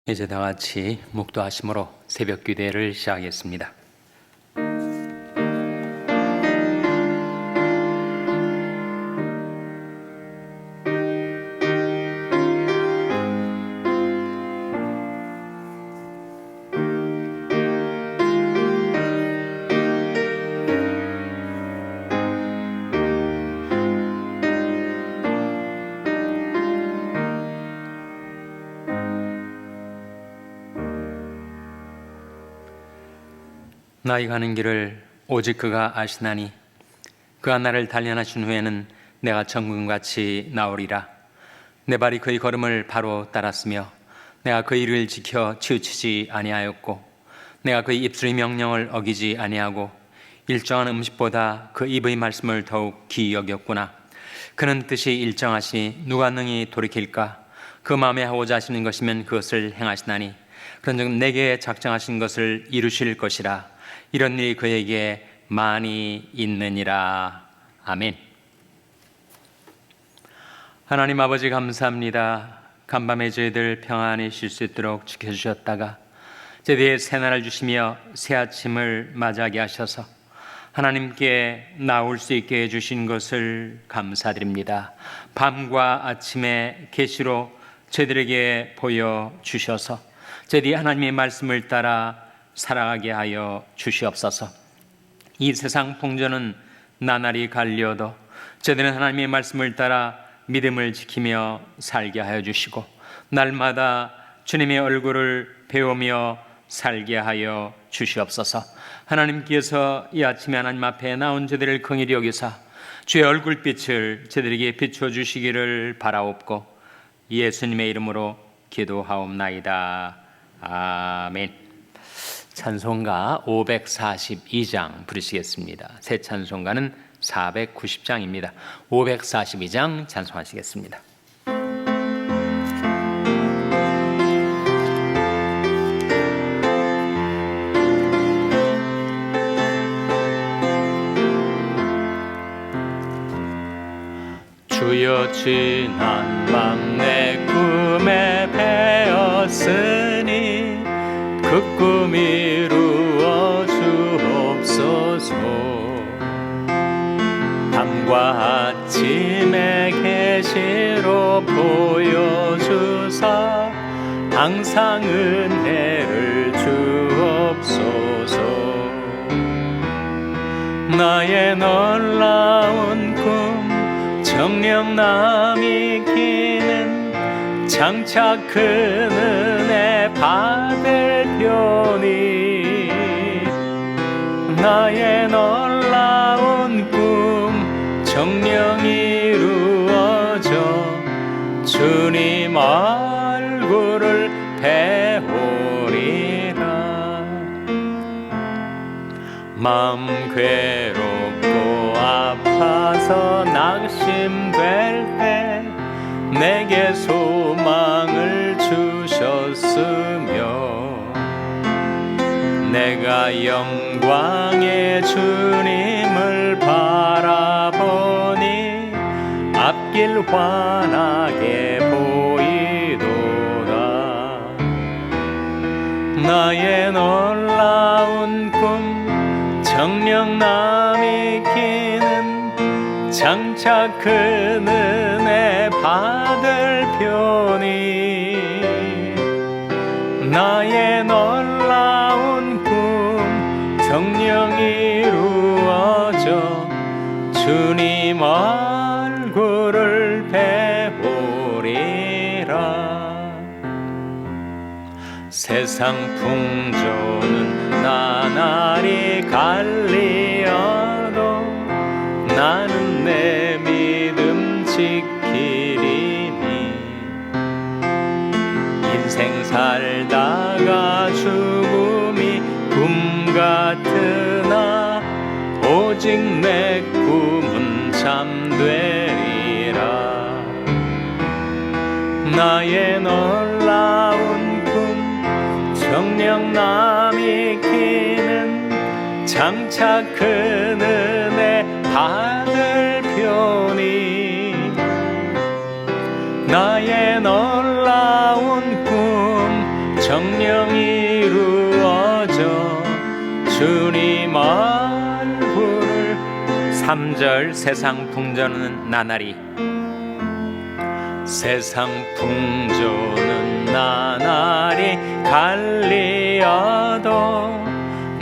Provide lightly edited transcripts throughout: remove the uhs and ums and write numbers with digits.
이제 다 같이 묵도하심으로 새벽 기도회를 시작하겠습니다. 나의 가는 길을 오직 그가 아시나니 그가 나를 단련하신 후에는 내가 정금같이 나오리라. 내 발이 그의 걸음을 바로 따랐으며 내가 그의 일을 지켜 치우치지 아니하였고 내가 그의 입술의 명령을 어기지 아니하고 일정한 음식보다 그 입의 말씀을 더욱 귀히 여겼구나. 그는 뜻이 일정하시니 누가 능히 돌이킬까? 그 마음에 하고자 하시는 것이면 그것을 행하시나니 그런즉 내게 작정하신 것을 이루실 것이라. 이런 일이 그에게 많이 있느니라. 아멘. 하나님 아버지 감사합니다. 간밤에 저희들 평안히 쉴 수 있도록 지켜주셨다가 저희에게 새날을 주시며 새 아침을 맞이하게 하셔서 하나님께 나올 수 있게 해주신 것을 감사드립니다. 밤과 아침의 계시로 저희들에게 보여주셔서 저희들이 하나님의 말씀을 따라 살아가게 하여 주시옵소서. 이 세상 풍조는 나날이 갈려도 저희들은 하나님의 말씀을 따라 믿음을 지키며 살게 하여 주시고 날마다 주님의 얼굴을 배우며 살게 하여 주시옵소서. 하나님께서 이 아침에 하나님 앞에 나온 저희들을 긍휼히 여기사 주의 얼굴빛을 저희들에게 비춰주시기를 바라옵고 예수님의 이름으로 기도하옵나이다. 아멘. 찬송가 542장 부르시겠습니다. 새 찬송가는 490장입니다. 542장 찬송하시겠습니다. 주여 지난 밤 내 꿈에 배었으니 그 꿈 이루어 주옵소서. 밤과 아침의 계시로 보여주사 항상 은혜를 주옵소서. 나의 놀라운 꿈 정녕 남이 기는 장차 큰 은혜 받을 표니 나의 놀라운 꿈 정녕 이루어져 주님 얼굴을 배우리라. 마음 괴롭고 아파서 낙심될 때 내게 소망을 주셨으며 내가 영광의 주님을 바라보니 앞길 환하게 보이도다. 나의 놀라운 꿈 정녕 남이 기는 장차 큰 은혜 받을 표니 나의 놀라운 꿈 정녕 이루어져 주님 얼굴을 배우리라. 세상 풍조는 나날이 갈리어도 나는 내 믿음 지키리니 인생 살다가 죽음이 꿈 같으나 오직 내 꿈은 참되리라. 나의 놀라운 꿈 정녕 남이 기는 장차 큰 은혜 받을 표니 나의 놀라운 꿈 정령 이루어져 주님 얼굴을 3절 세상 풍조는 나날이 세상 풍조는 나날이 갈리어도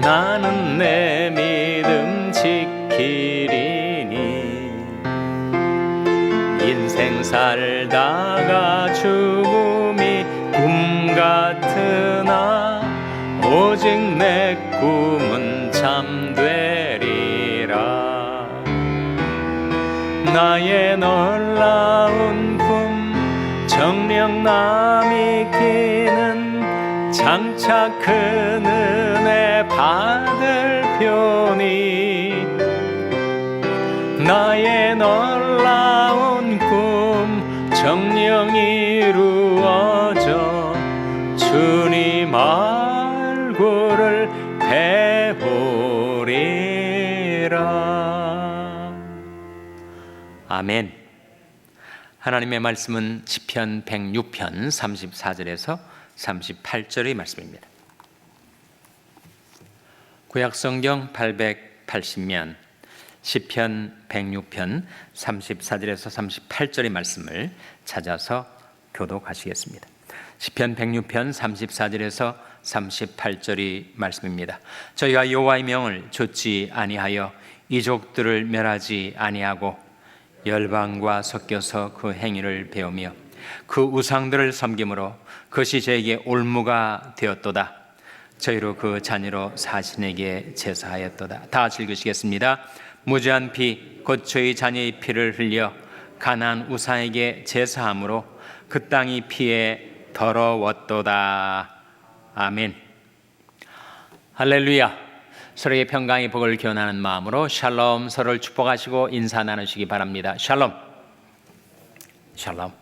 나는 내 믿음 지키리니 인생 살다가 죽음이 꿈 같으나 오직 내 꿈은 참되리라. 나의 놀라운 꿈 정녕 남이 끼는 장차 큰 은혜 받을 표니 나의 놀라운 꿈 정녕 이루어져 주님 얼굴을 배우리라. 아멘. 하나님의 말씀은 시편 106편 34절에서 38절의 말씀입니다. 구약성경 880면 시편 106편 34절에서 38절의 말씀을 찾아서 교독하시겠습니다. 시편 106편 34절에서 38절의 말씀입니다. 저희가 여호와의 명을 좇지 아니하여 이족들을 멸하지 아니하고 열방과 섞여서 그 행위를 배우며 그 우상들을 섬김으로 그것이 저에게 올무가 되었도다. 저희로 그 자녀로 사신에게 제사하였도다. 다 같이 읽으시겠습니다. 무죄한 피 곧 저희 자녀의 피를 흘려 가나안 우상에게 제사함으로 그 땅이 피에 더러웠도다. 아멘. 할렐루야. 서로의 평강의 복을 기원하는 마음으로 샬롬, 서로를 축복하시고 인사 나누시기 바랍니다. 샬롬. 샬롬.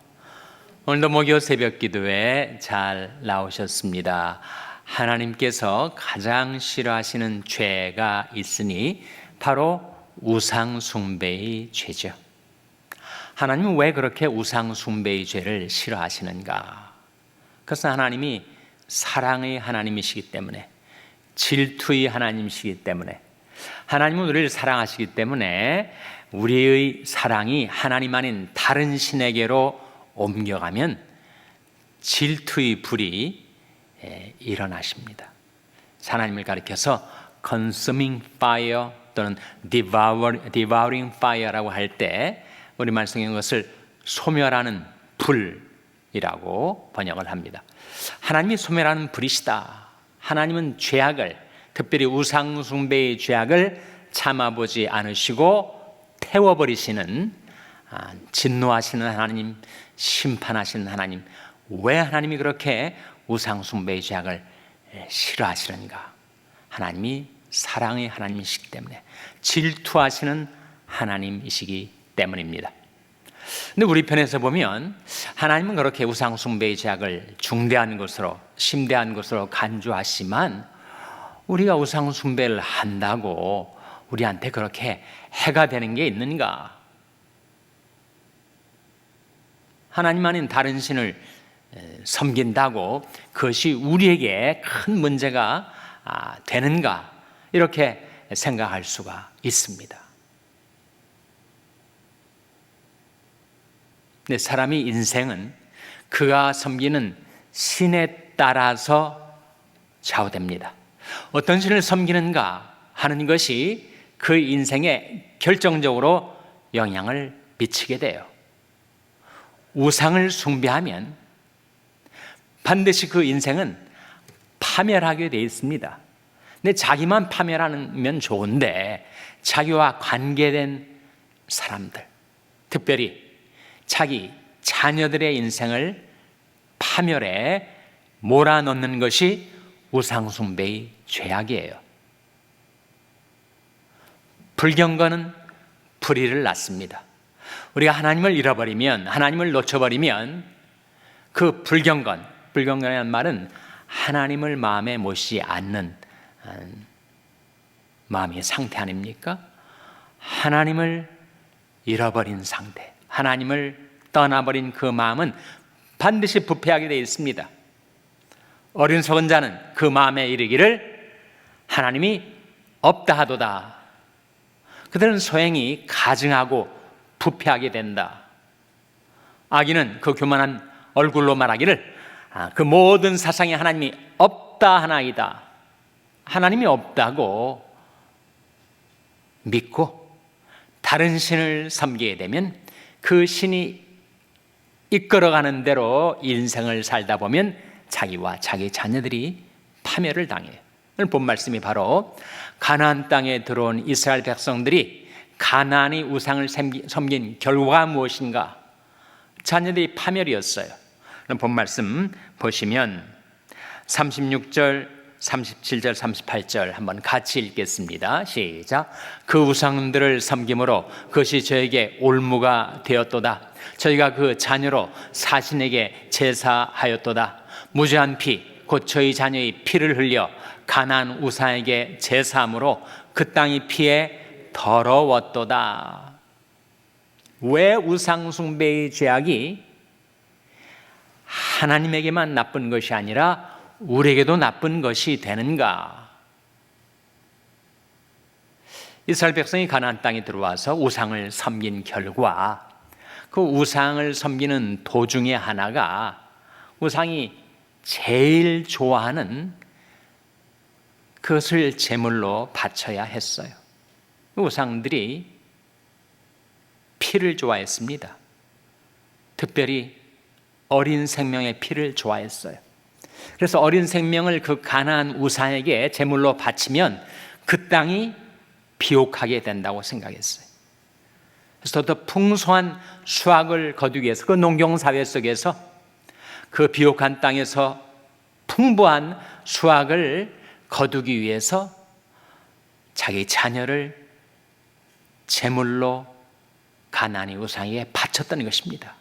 오늘도 목요 새벽 기도에 잘 나오셨습니다. 하나님께서 가장 싫어하시는 죄가 있으니 바로 우상 숭배의 죄죠. 하나님은 왜 그렇게 우상 숭배의 죄를 싫어하시는가? 그것은 하나님이 사랑의 하나님이시기 때문에, 질투의 하나님이시기 때문에, 하나님은 우리를 사랑하시기 때문에 우리의 사랑이 하나님 아닌 다른 신에게로 옮겨가면 질투의 불이 일어나십니다. 하나님을 가리켜서 consuming fire 또는 devouring fire라고 할 때 우리말 성경 것을 소멸하는 불이라고 번역을 합니다. 하나님이 소멸하는 불이시다. 하나님은 죄악을, 특별히 우상 숭배의 죄악을 참아보지 않으시고 태워버리시는 진노하시는 하나님, 심판하시는 하나님. 왜 하나님이 그렇게 우상 숭배의 죄악을 싫어하시는가? 하나님이 사랑의 하나님이시기 때문에, 질투하시는 하나님이시기 때문입니다. 근데 우리 편에서 보면 하나님은 그렇게 우상 숭배의 죄악을 중대한 것으로, 심대한 것으로 간주하시지만 우리가 우상 숭배를 한다고 우리한테 그렇게 해가 되는 게 있는가? 하나님 아닌 다른 신을 섬긴다고 그것이 우리에게 큰 문제가 되는가? 이렇게 생각할 수가 있습니다. 근데 사람의 인생은 그가 섬기는 신에 따라서 좌우됩니다. 어떤 신을 섬기는가 하는 것이 그 인생에 결정적으로 영향을 미치게 돼요. 우상을 숭배하면 반드시 그 인생은 파멸하게 되어 있습니다. 근데 자기만 파멸하면 좋은데 자기와 관계된 사람들, 특별히 자기 자녀들의 인생을 파멸에 몰아넣는 것이 우상숭배의 죄악이에요. 불경건은 불의를 낳습니다. 우리가 하나님을 잃어버리면, 하나님을 놓쳐버리면 그 불경건이라는 말은 하나님을 마음에 모시지 않는 마음의 상태 아닙니까? 하나님을 잃어버린 상태, 하나님을 떠나버린 그 마음은 반드시 부패하게 되어 있습니다. 어리석은 자는 그 마음에 이르기를 하나님이 없다 하도다. 그들은 소행이 가증하고 부패하게 된다. 악인은 그 교만한 얼굴로 말하기를 그 모든 사상에 하나님이 없다 하나이다. 하나님이 없다고 믿고 다른 신을 섬기게 되면 그 신이 이끌어가는 대로 인생을 살다 보면 자기와 자기 자녀들이 파멸을 당해요. 오늘 본 말씀이 바로 가나안 땅에 들어온 이스라엘 백성들이 가나안의 우상을 섬긴 결과가 무엇인가? 자녀들이 파멸이었어요. 본 말씀 보시면 36절, 37절, 38절 한번 같이 읽겠습니다. 시작. 그 우상들을 섬김으로 그것이 저에게 올무가 되었도다. 저희가 그 자녀로 사신에게 제사하였도다. 무죄한 피, 곧 저희 자녀의 피를 흘려 가나안 우상에게 제사함으로 그 땅이 피에 더러웠도다. 왜 우상 숭배의 죄악이 하나님에게만 나쁜 것이 아니라 우리에게도 나쁜 것이 되는가? 이스라엘 백성이 가나안 땅에 들어와서 우상을 섬긴 결과 그 우상을 섬기는 도중에 하나가 우상이 제일 좋아하는 그것을 제물로 바쳐야 했어요. 우상들이 피를 좋아했습니다. 특별히 어린 생명의 피를 좋아했어요. 그래서 어린 생명을 그 가나안 우상에게 제물로 바치면 그 땅이 비옥하게 된다고 생각했어요. 그래서 더 풍성한 수확을 거두기 위해서 그 농경사회 속에서 그 비옥한 땅에서 풍부한 수확을 거두기 위해서 자기 자녀를 제물로 가나안의 우상에게 바쳤던 것입니다.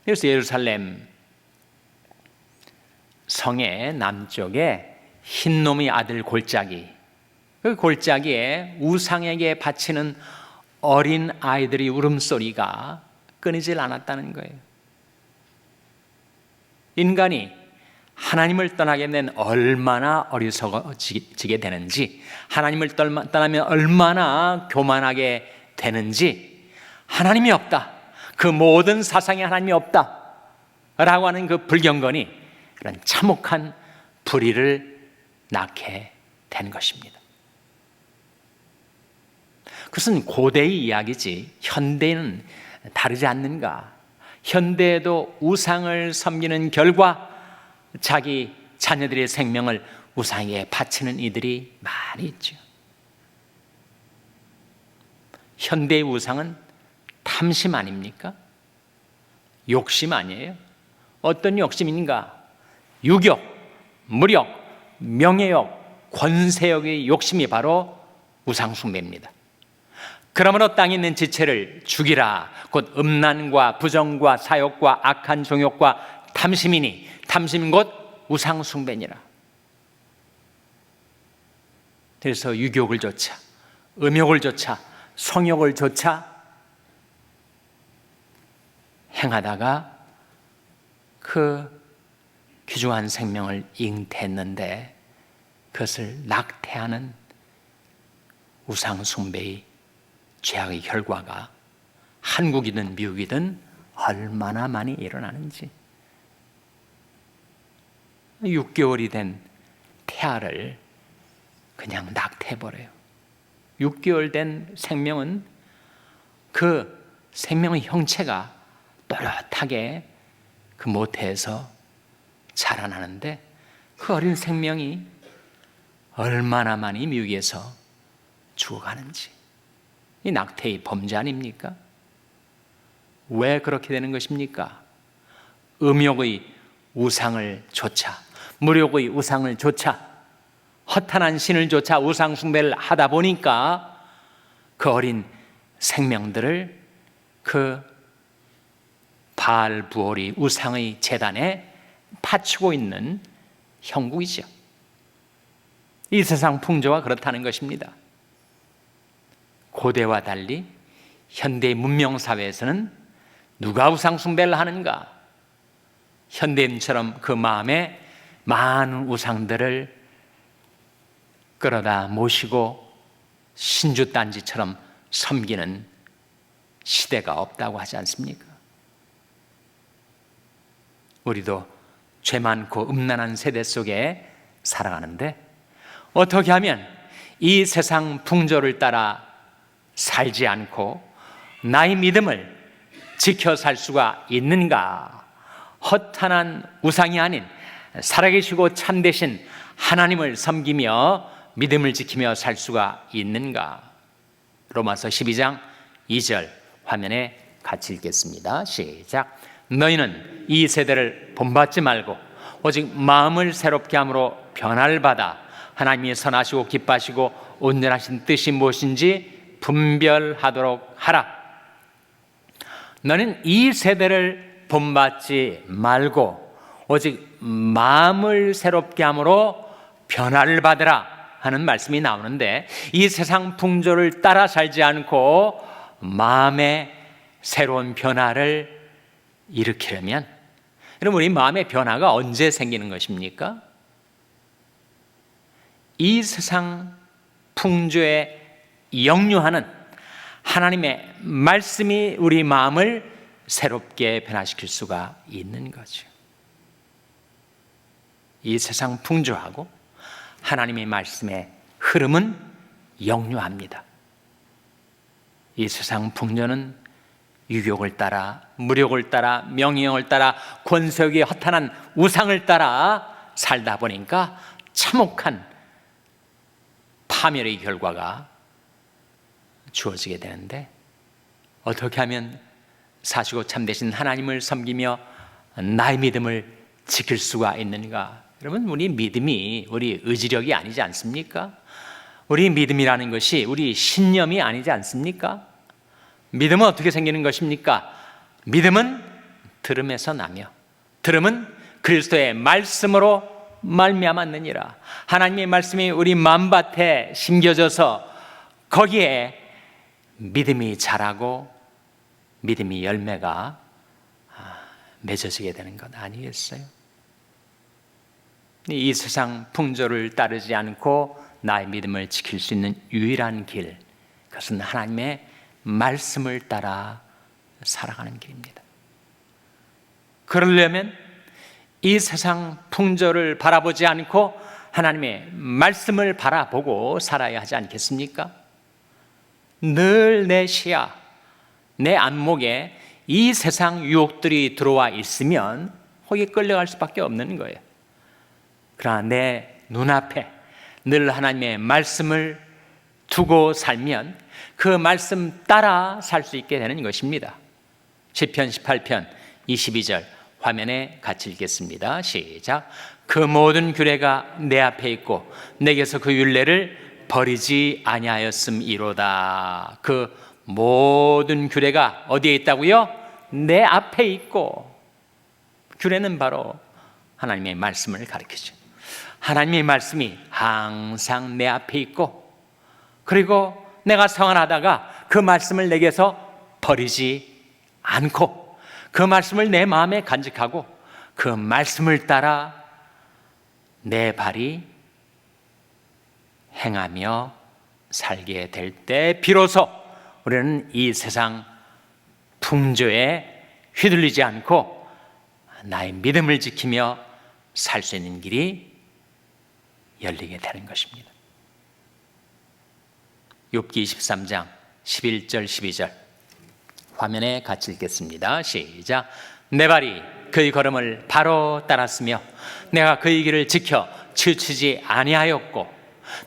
그래서 예루살렘 성의 남쪽에 흰놈의 아들 골짜기, 그 골짜기에 우상에게 바치는 어린 아이들의 울음소리가 끊이질 않았다는 거예요. 인간이 하나님을 떠나게 되면 얼마나 어리석어지게 되는지, 하나님을 떠나면 얼마나 교만하게 되는지, 하나님이 없다, 그 모든 사상에 하나님이 없다 라고 하는 그 불경건이 그런 참혹한 불의를 낳게 된 것입니다. 그것은 고대의 이야기지 현대는 다르지 않는가? 현대에도 우상을 섬기는 결과 자기 자녀들의 생명을 우상에 바치는 이들이 많이 있죠. 현대의 우상은 탐심 아닙니까? 욕심 아니에요? 어떤 욕심인가? 유격, 무력, 명예욕, 권세욕의 욕심이 바로 우상 숭배입니다. 그러므로 땅에 있는 지체를 죽이라. 곧 음란과 부정과 사욕과 악한 종욕과 탐심이니 탐심 곧 우상 숭배니라. 그래서 유욕을 조차, 음욕을 조차, 성욕을 조차 행하다가 그 귀중한 생명을 잉태했는데 그것을 낙태하는 우상 숭배의 죄악의 결과가 한국이든 미국이든 얼마나 많이 일어나는지. 6개월이 된 태아를 그냥 낙태해버려요. 6개월 된 생명은 그 생명의 형체가 또렷하게 그 모태에서 자라나는데 그 어린 생명이 얼마나 많이 미국에서 죽어가는지. 이 낙태의 범죄 아닙니까? 왜 그렇게 되는 것입니까? 음욕의 우상을 조차, 무력의 우상을 조차, 허탄한 신을 조차 우상 숭배를 하다 보니까 그 어린 생명들을 그 바알 부올이 우상의 제단에 바치고 있는 형국이죠. 이 세상 풍조가 그렇다는 것입니다. 고대와 달리 현대 문명 사회에서는 누가 우상 숭배를 하는가? 현대인처럼 그 마음에 많은 우상들을 끌어다 모시고 신주단지처럼 섬기는 시대가 없다고 하지 않습니까? 우리도 죄 많고 음란한 세대 속에 살아가는데 어떻게 하면 이 세상 풍조를 따라 살지 않고 나의 믿음을 지켜 살 수가 있는가? 허탄한 우상이 아닌 살아계시고 참되신 하나님을 섬기며 믿음을 지키며 살 수가 있는가? 로마서 12장 2절 화면에 같이 읽겠습니다. 시작. 너희는 이 세대를 본받지 말고 오직 마음을 새롭게 함으로 변화를 받아 하나님이 선하시고 기뻐하시고 온전하신 뜻이 무엇인지 분별하도록 하라. 너는 이 세대를 본받지 말고 오직 마음을 새롭게 함으로 변화를 받으라 하는 말씀이 나오는데, 이 세상 풍조를 따라 살지 않고 마음의 새로운 변화를 일으키려면, 여러분, 우리 마음의 변화가 언제 생기는 것입니까? 이 세상 풍조에 역류하는 하나님의 말씀이 우리 마음을 새롭게 변화시킬 수가 있는 거죠. 이 세상 풍조하고 하나님의 말씀의 흐름은 역류합니다. 이 세상 풍조는 유욕을 따라, 무력을 따라, 명령을 따라, 권세욕의 허탄한 우상을 따라 살다 보니까 참혹한 파멸의 결과가 주어지게 되는데, 어떻게 하면 사시고 참되신 하나님을 섬기며 나의 믿음을 지킬 수가 있는가? 여러분, 우리 믿음이 우리 의지력이 아니지 않습니까? 우리 믿음이라는 것이 우리 신념이 아니지 않습니까? 믿음은 어떻게 생기는 것입니까? 믿음은 들음에서 나며, 들음은 그리스도의 말씀으로 말미암았느니라. 하나님의 말씀이 우리 마음밭에 심겨져서 거기에 믿음이 자라고 믿음이 열매가 맺어지게 되는 것 아니겠어요? 이 세상 풍조를 따르지 않고 나의 믿음을 지킬 수 있는 유일한 길, 그것은 하나님의 말씀을 따라 살아가는 길입니다. 그러려면 이 세상 풍조를 바라보지 않고 하나님의 말씀을 바라보고 살아야 하지 않겠습니까? 늘 내 시야, 내 안목에 이 세상 유혹들이 들어와 있으면 거기에 끌려갈 수밖에 없는 거예요. 그러나 내 눈앞에 늘 하나님의 말씀을 두고 살면 그 말씀 따라 살 수 있게 되는 것입니다. 시편 18편 22절 화면에 같이 읽겠습니다. 시작. 그 모든 규례가 내 앞에 있고 내게서 그 율례를 버리지 아니하였음이로다. 그 모든 규례가 어디에 있다고요? 내 앞에 있고, 규례는 바로 하나님의 말씀을 가르치죠. 하나님의 말씀이 항상 내 앞에 있고, 그리고 내가 생활하다가 그 말씀을 내게서 버리지 않고 그 말씀을 내 마음에 간직하고 그 말씀을 따라 내 발이 행하며 살게 될 때 비로소 우리는 이 세상 풍조에 휘둘리지 않고 나의 믿음을 지키며 살 수 있는 길이 열리게 되는 것입니다. 욥기 23장 11절 12절 화면에 같이 읽겠습니다. 시작. 내 발이 그의 걸음을 바로 따랐으며 내가 그의 길을 지켜 치우치지 아니하였고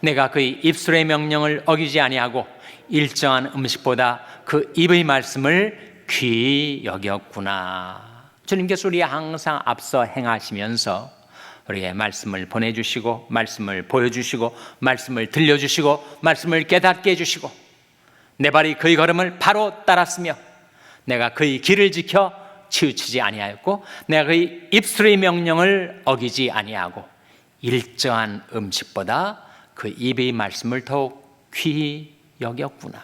내가 그의 입술의 명령을 어기지 아니하고 일정한 음식보다 그 입의 말씀을 귀히 여겼구나. 주님께서 우리 항상 앞서 행하시면서 우리의 말씀을 보내주시고 말씀을 보여주시고 말씀을 들려주시고 말씀을 깨닫게 해주시고 내 발이 그의 걸음을 바로 따랐으며 내가 그의 길을 지켜 치우치지 아니하였고 내가 그의 입술의 명령을 어기지 아니하고 일정한 음식보다 그 입의 말씀을 더욱 귀히 여겼구나.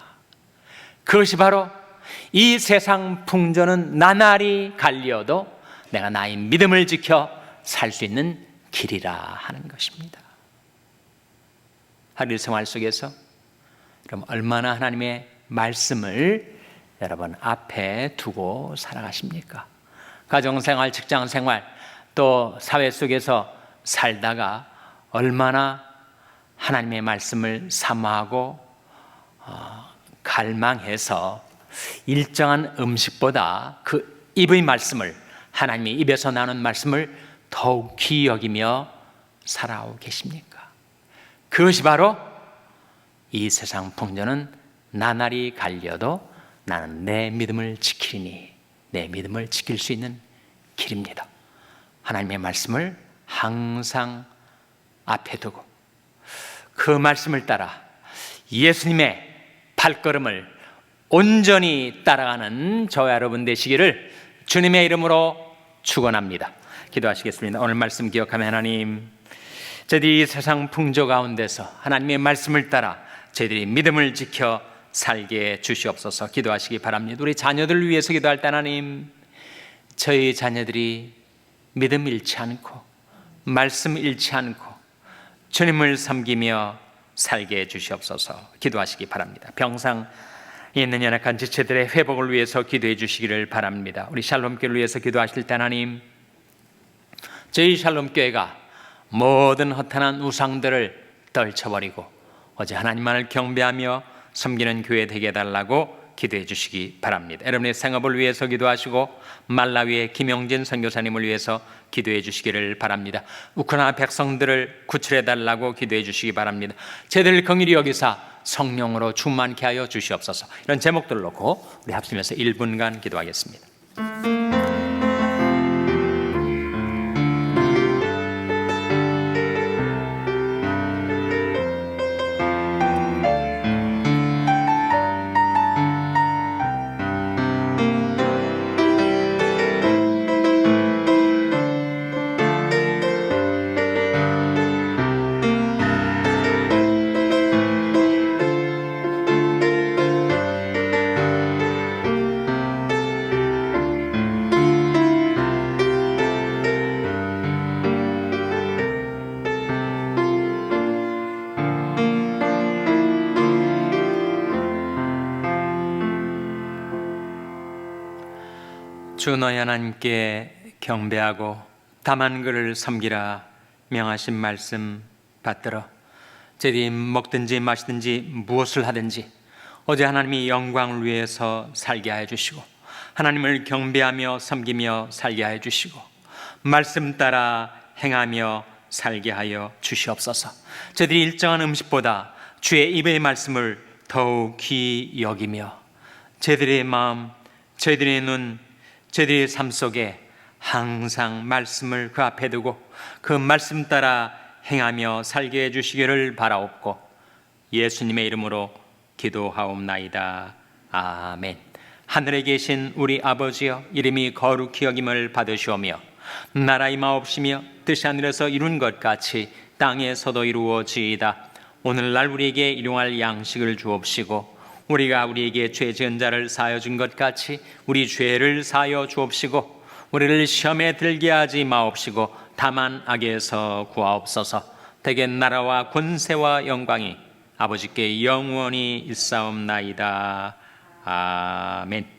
그것이 바로 이 세상 풍조는 나날이 갈리어도 내가 나의 믿음을 지켜 살 수 있는 길이라 하는 것입니다. 하루의 생활 속에서 그럼 얼마나 하나님의 말씀을 여러분 앞에 두고 살아가십니까? 가정생활, 직장생활, 또 사회 속에서 살다가 얼마나 하나님의 말씀을 사모하고 갈망해서 일정한 음식보다 그 입의 말씀을, 하나님의 입에서 나오는 말씀을 더욱 귀히 여기며 살아오고 계십니까? 그것이 바로 이 세상 풍조는 나날이 갈려도 나는 내 믿음을 지키리니, 내 믿음을 지킬 수 있는 길입니다. 하나님의 말씀을 항상 앞에 두고 그 말씀을 따라 예수님의 발걸음을 온전히 따라가는 저와 여러분 되시기를 주님의 이름으로 축원합니다. 기도하시겠습니다. 오늘 말씀 기억하며 하나님, 저희들이 세상 풍조 가운데서 하나님의 말씀을 따라 저희들이 믿음을 지켜 살게 주시옵소서. 기도하시기 바랍니다. 우리 자녀들을 위해서 기도할 때 하나님, 저희 자녀들이 믿음 잃지 않고 말씀 잃지 않고 주님을 섬기며 살게 해주시옵소서. 기도하시기 바랍니다. 병상 있는 연약한 지체들의 회복을 위해서 기도해 주시기를 바랍니다. 우리 샬롬교회를 위해서 기도하실 때 하나님, 저희 샬롬교회가 모든 허탄한 우상들을 떨쳐버리고 어제 하나님만을 경배하며 섬기는 교회 되게 해달라고 기도해 주시기 바랍니다. 여러분의 생업을 위해서 기도하시고 말라위의 김영진 선교사님을 위해서 기도해 주시기를 바랍니다. 우크라이나 백성들을 구출해 달라고 기도해 주시기 바랍니다. 저희들 긍휼히 여기사 성령으로 충만케 하여 주시옵소서. 이런 제목들을 놓고 우리 합심해서 1분간 기도하겠습니다. 주 너희 하나님께 경배하고 다만 그를 섬기라 명하신 말씀 받들어 저희들이 먹든지 마시든지 무엇을 하든지 어제 하나님이 영광을 위해서 살게 하여 주시고 하나님을 경배하며 섬기며 살게 하여 주시고 말씀 따라 행하며 살게 하여 주시옵소서. 저희들이 일정한 음식보다 주의 입의 말씀을 더욱 귀히 여기며 저희들의 마음, 저희들의 눈, 저희들의 삶 속에 항상 말씀을 그 앞에 두고 그 말씀 따라 행하며 살게 해주시기를 바라옵고 예수님의 이름으로 기도하옵나이다. 아멘. 하늘에 계신 우리 아버지여, 이름이 거룩히 여김을 받으시오며 나라 임하옵시며 뜻이 하늘에서 이룬 것 같이 땅에서도 이루어지이다. 오늘날 우리에게 일용할 양식을 주옵시고 우리가 우리에게 죄 지은 자를 사하여 준 것 같이 우리 죄를 사하여 주옵시고 우리를 시험에 들게 하지 마옵시고 다만 악에서 구하옵소서. 대개 나라와 권세와 영광이 아버지께 영원히 있사옵나이다. 아멘.